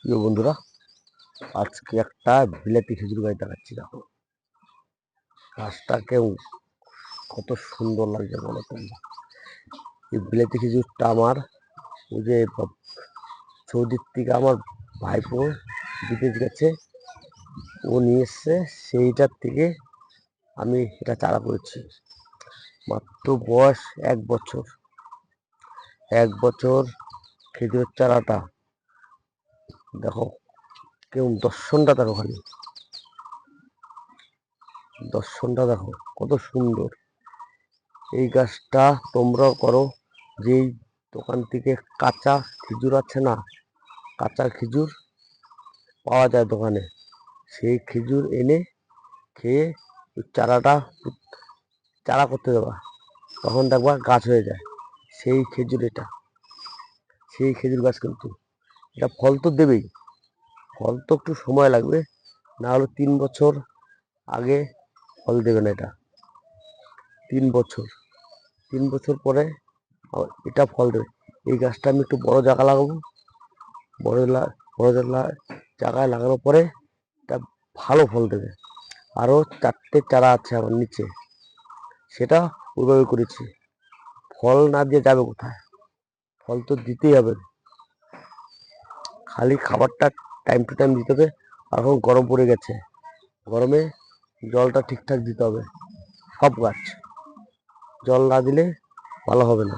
প্রিয় বন্ধুরা, আজকে একটা বিলাতি খেজুর গাছ দেখাচ্ছি। দেখো গাছটাকেও কত সুন্দর লাগছে বলো তোমরা। এই বিলাতি খেজুরটা আমার ওই যে সৌদির থেকে আমার ভাইপো বিদেশ গেছে, ও নিয়ে এসছে, সেইটার থেকে আমি এটা চারা করেছি। মাত্র বয়স 1 বছর। 1 বছর খেজুরের চারাটা দেখো, কেউ দর্শনটা দেখো, খালি দর্শনটা দেখো কত সুন্দর। এই গাছটা তোমরাও করো। যেই দোকান থেকে কাঁচা খেজুর আছে না, কাঁচা খেজুর পাওয়া যায় দোকানে, সেই খেজুর এনে খেয়ে চারাটা চারা করতে দেবা, তখন দেখবা গাছ হয়ে যায়। সেই খেজুর এটা, সেই খেজুর গাছ। কিন্তু এটা ফল তো দেবেই, ফল তো একটু সময় লাগবে, না হলে 3 বছর আগে ফল দেবে না এটা। 3 বছর, 3 বছর পরে এটা ফল দেবে। এই গাছটা আমি একটু বড় জায়গা লাগাবো, বড় বড় জায়গায় লাগানোর পরে এটা ভালো ফল দেবে। আরও 4টে চারা আছে আমার নিচে, সেটা ওইভাবে করেছি। ফল না দিয়ে যাবে কোথায়? ফল তো দিতেই হবে, খালি খাবারটা টাইম টু টাইম দিতে হবে। আর এখন গরম পড়ে গেছে, গরমে জলটা ঠিকঠাক দিতে হবে। সব গাছ জল না দিলে ভালো হবে না।